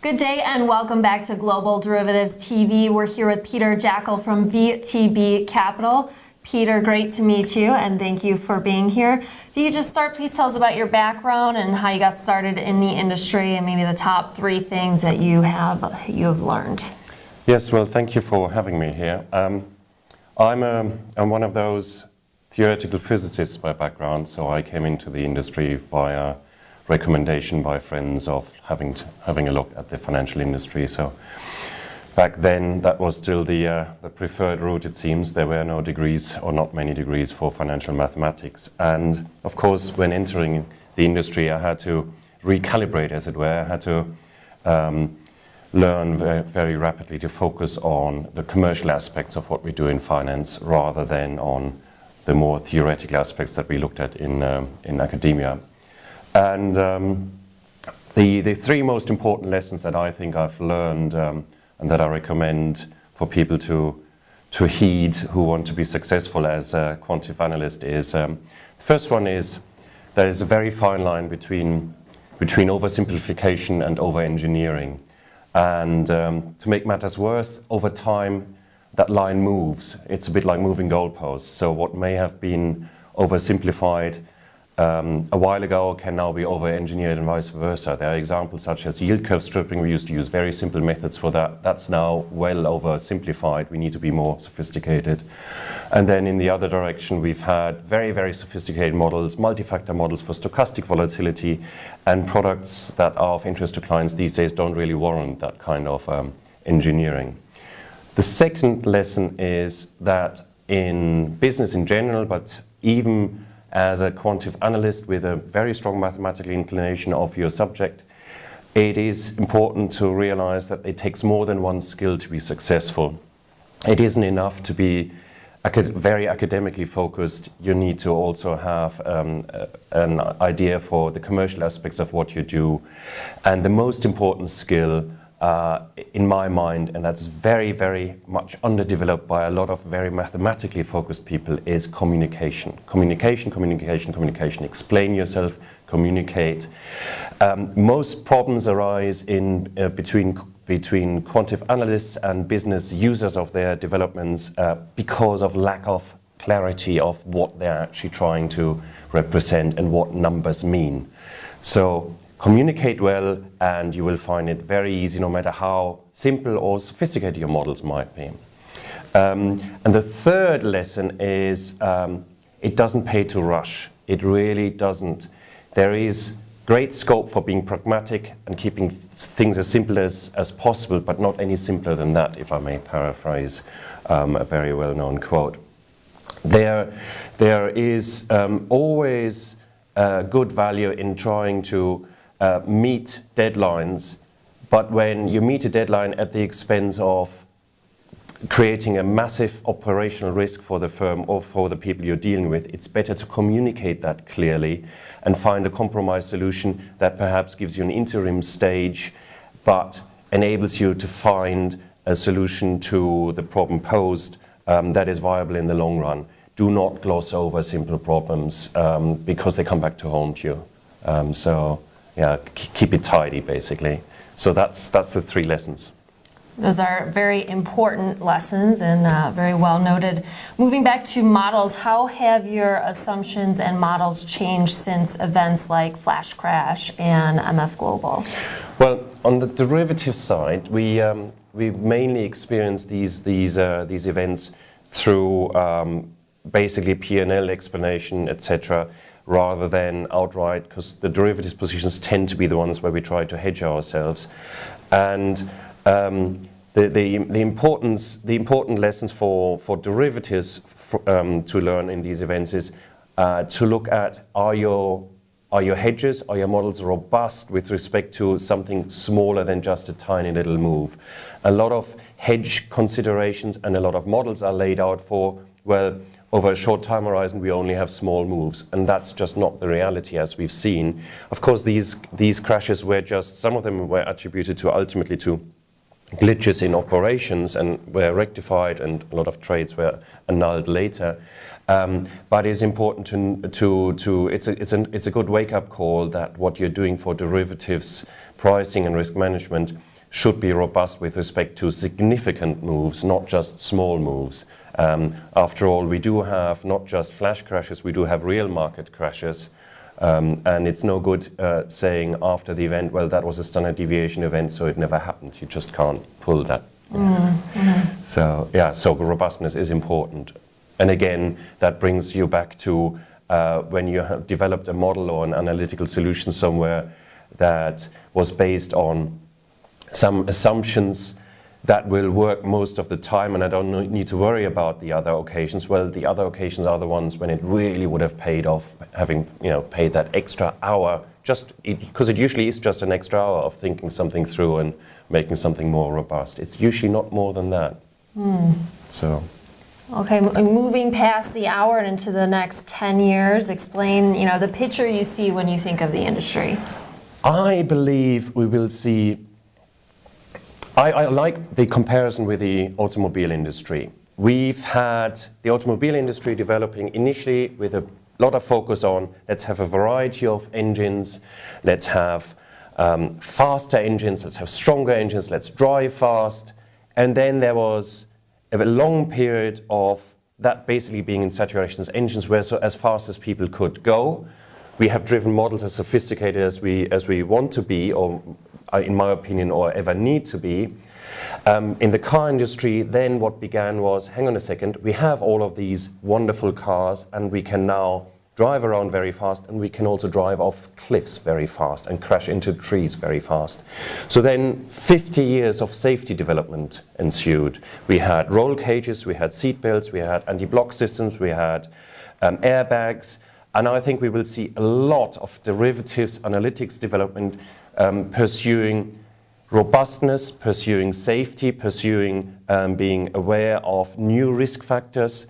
Good day and welcome back to Global Derivatives TV. We're here with Peter Jaeckel from VTB Capital. Peter, great to meet you and thank you for being here. If you could just start, please tell us about your background and how you got started in the industry and maybe the top 3 things that you have learned. Yes, well, thank you for having me here. I'm one of those theoretical physicists by background, so I came into the industry via recommendation by friends of having a look at the financial industry. So back then, that was still the preferred route, it seems. There were no degrees, or not many degrees, for financial mathematics. And of course, when entering the industry, I had to recalibrate, as it were. I had to learn very rapidly to focus on the commercial aspects of what we do in finance, rather than on the more theoretical aspects that we looked at in academia. And the 3 most important lessons that I think I've learned and that I recommend for people to heed who want to be successful as a quantitative analyst is, the first one is there is a very fine line between oversimplification and over-engineering. And to make matters worse, over time that line moves. It's a bit like moving goalposts. So what may have been oversimplified a while ago can now be over-engineered and vice versa. There are examples such as yield curve stripping. We used to use very simple methods for that. That's now well oversimplified. We need to be more sophisticated. And then in the other direction, we've had very, very sophisticated models, multi-factor models for stochastic volatility, and products that are of interest to clients these days don't really warrant that kind of engineering. The second lesson is that in business in general, but even as a quantitative analyst with a very strong mathematical inclination of your subject, it is important to realize that it takes more than one skill to be successful. It isn't enough to be very academically focused. You need to also have an idea for the commercial aspects of what you do. And the most important skill, in my mind, and that's very, very much underdeveloped by a lot of very mathematically focused people, is communication. Communication, communication, communication. Explain yourself, communicate. Most problems arise between quantitative analysts and business users of their developments because of lack of clarity of what they're actually trying to represent and what numbers mean. So communicate well and you will find it very easy, no matter how simple or sophisticated your models might be. And the third lesson is it doesn't pay to rush. It really doesn't. There is great scope for being pragmatic and keeping things as simple as possible, but not any simpler than that, if I may paraphrase a very well-known quote. There is always good value in trying to meet deadlines, but when you meet a deadline at the expense of creating a massive operational risk for the firm or for the people you're dealing with, it's better to communicate that clearly and find a compromise solution that perhaps gives you an interim stage but enables you to find a solution to the problem posed that is viable in the long run. Do not gloss over simple problems because they come back to haunt you. So yeah, keep it tidy, basically. So that's the 3 lessons. Those are very important lessons and very well noted. Moving back to models, how have your assumptions and models changed since events like Flash Crash and MF Global? Well, on the derivative side, we mainly experienced these events through basically P&L explanation, etc., rather than outright, because the derivatives positions tend to be the ones where we try to hedge ourselves. And the important lessons for derivatives to learn in these events is to look at are your hedges, are your models robust with respect to something smaller than just a tiny little move. A lot of hedge considerations and a lot of models are laid out for, well, over a short time horizon, we only have small moves, and that's just not the reality, as we've seen. Of course, these crashes were just, some of them were attributed to ultimately to glitches in operations and were rectified, and a lot of trades were annulled later. But it's important it's a good wake-up call that what you're doing for derivatives pricing and risk management should be robust with respect to significant moves, not just small moves. After all, we do have not just flash crashes, we do have real market crashes. And it's no good saying after the event, well, that was a standard deviation event, so it never happened. You just can't pull that. So, yeah, so robustness is important. And again, that brings you back to when you have developed a model or an analytical solution somewhere that was based on some assumptions that will work most of the time, and I don't need to worry about the other occasions. Well, the other occasions are the ones when it really would have paid off, having paid that extra hour, because it usually is just an extra hour of thinking something through and making something more robust. It's usually not more than that. So. Okay, moving past the hour and into the next 10 years, explain the picture you see when you think of the industry. I believe we will see. I like the comparison with the automobile industry. We've had the automobile industry developing initially with a lot of focus on let's have a variety of engines, let's have faster engines, let's have stronger engines, let's drive fast. And then there was a long period of that basically being in saturation. Engines were so as fast as people could go. We have driven models as sophisticated as we want to be, or in my opinion, or ever need to be. In the car industry, then what began was, hang on a second, we have all of these wonderful cars and we can now drive around very fast, and we can also drive off cliffs very fast and crash into trees very fast. So then 50 years of safety development ensued. We had roll cages, we had seat belts, we had anti-block systems, we had airbags, and I think we will see a lot of derivatives analytics development pursuing robustness, pursuing safety, pursuing being aware of new risk factors.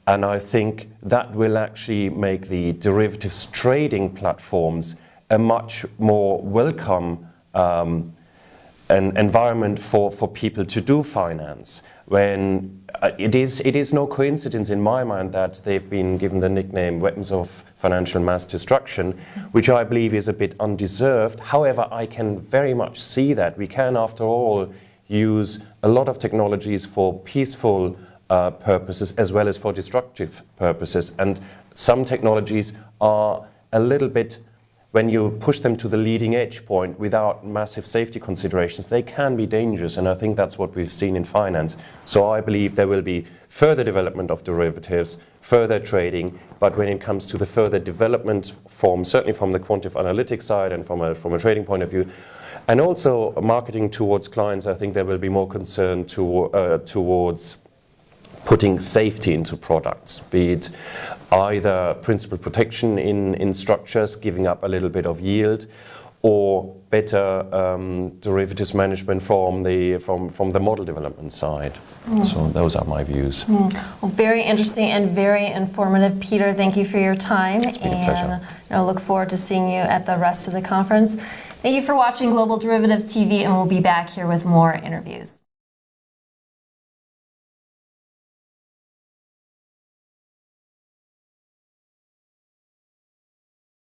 And I think that will actually make the derivatives trading platforms a much more welcome environment for people to do finance. When it is no coincidence in my mind that they've been given the nickname weapons of financial mass destruction, which I believe is a bit undeserved. However, I can very much see that we can, after all, use a lot of technologies for peaceful purposes as well as for destructive purposes. And some technologies are a little bit, when you push them to the leading edge point without massive safety considerations, they can be dangerous. And I think that's what we've seen in finance. So I believe there will be further development of derivatives, further trading, but when it comes to the further development certainly from the quantitative analytics side and from a trading point of view, and also marketing towards clients, I think there will be more concern towards putting safety into products, be it either principal protection in structures, giving up a little bit of yield, or better derivatives management from the model development side. So those are my views. Well, very interesting and very informative, Peter. Thank you for your time. It's been a pleasure. I look forward to seeing you at the rest of the conference. Thank you for watching Global Derivatives TV, and we'll be back here with more interviews.